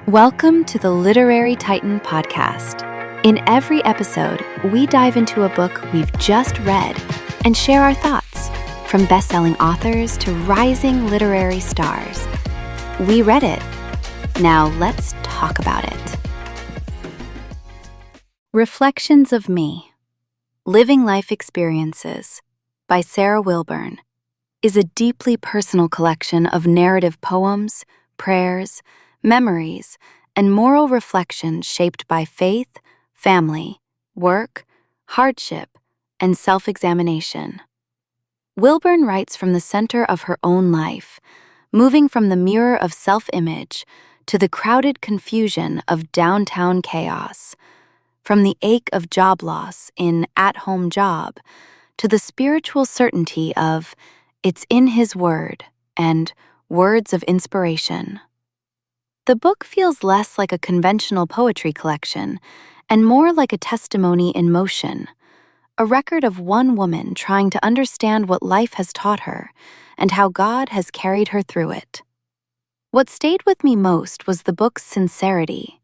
Welcome to the Literary Titan podcast. In every episode, we dive into a book we've just read and share our thoughts, from best-selling authors to rising literary stars. We read it. Now let's talk about it. Reflections of Me, Living Life Experiences by Sarah Wilburn is a deeply personal collection of narrative poems, prayers, memories, and moral reflections shaped by faith, family, work, hardship, and self-examination. Wilburn writes from the center of her own life, moving from the mirror of self-image to the crowded confusion of downtown chaos, from the ache of job loss in At-Home Job to the spiritual certainty of It's in His Word and Words of Inspiration. The book feels less like a conventional poetry collection and more like a testimony in motion, a record of one woman trying to understand what life has taught her and how God has carried her through it. What stayed with me most was the book's sincerity.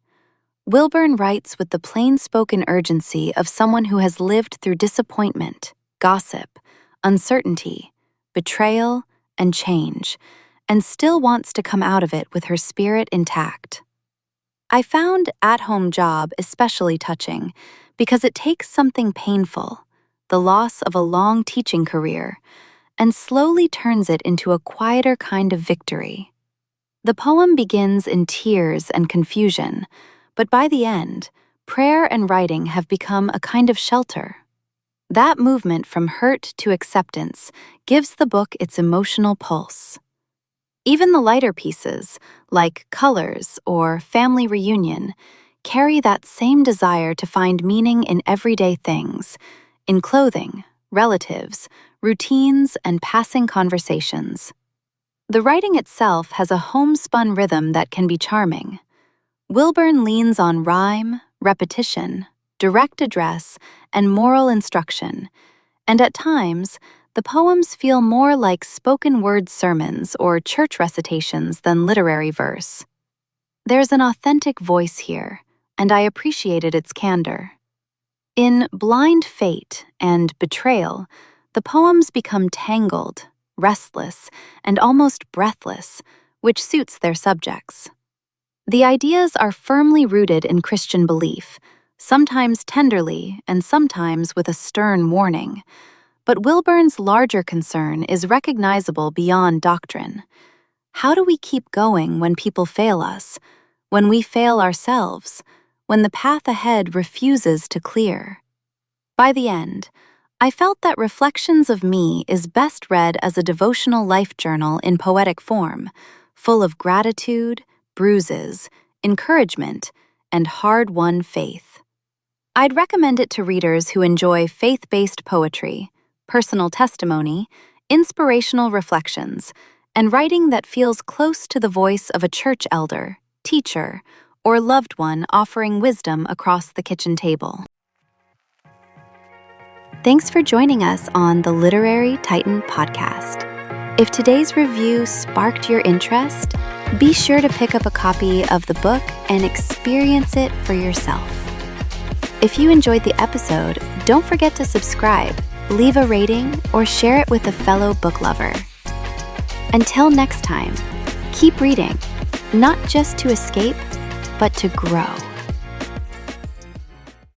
Wilburn writes with the plain-spoken urgency of someone who has lived through disappointment, gossip, uncertainty, betrayal, and change, and still wants to come out of it with her spirit intact. I found At-Home Job especially touching because it takes something painful, the loss of a long teaching career, and slowly turns it into a quieter kind of victory. The poem begins in tears and confusion, but by the end, prayer and writing have become a kind of shelter. That movement from hurt to acceptance gives the book its emotional pulse. Even the lighter pieces, like Colors or Family Reunion, carry that same desire to find meaning in everyday things, in clothing, relatives, routines, and passing conversations. The writing itself has a homespun rhythm that can be charming. Wilburn leans on rhyme, repetition, direct address, and moral instruction, and at times, the poems feel more like spoken-word sermons or church recitations than literary verse. There's an authentic voice here, and I appreciated its candor. In Blind Fate and Betrayal, the poems become tangled, restless, and almost breathless, which suits their subjects. The ideas are firmly rooted in Christian belief, sometimes tenderly and sometimes with a stern warning. But Wilburn's larger concern is recognizable beyond doctrine. How do we keep going when people fail us, when we fail ourselves, when the path ahead refuses to clear? By the end, I felt that Reflections of Me is best read as a devotional life journal in poetic form, full of gratitude, bruises, encouragement, and hard-won faith. I'd recommend it to readers who enjoy faith-based poetry, personal testimony, inspirational reflections, and writing that feels close to the voice of a church elder, teacher, or loved one offering wisdom across the kitchen table. Thanks for joining us on the Literary Titan podcast. If today's review sparked your interest, be sure to pick up a copy of the book and experience it for yourself. If you enjoyed the episode, don't forget to subscribe, leave a rating, or share it with a fellow book lover. Until next time, keep reading, not just to escape, but to grow.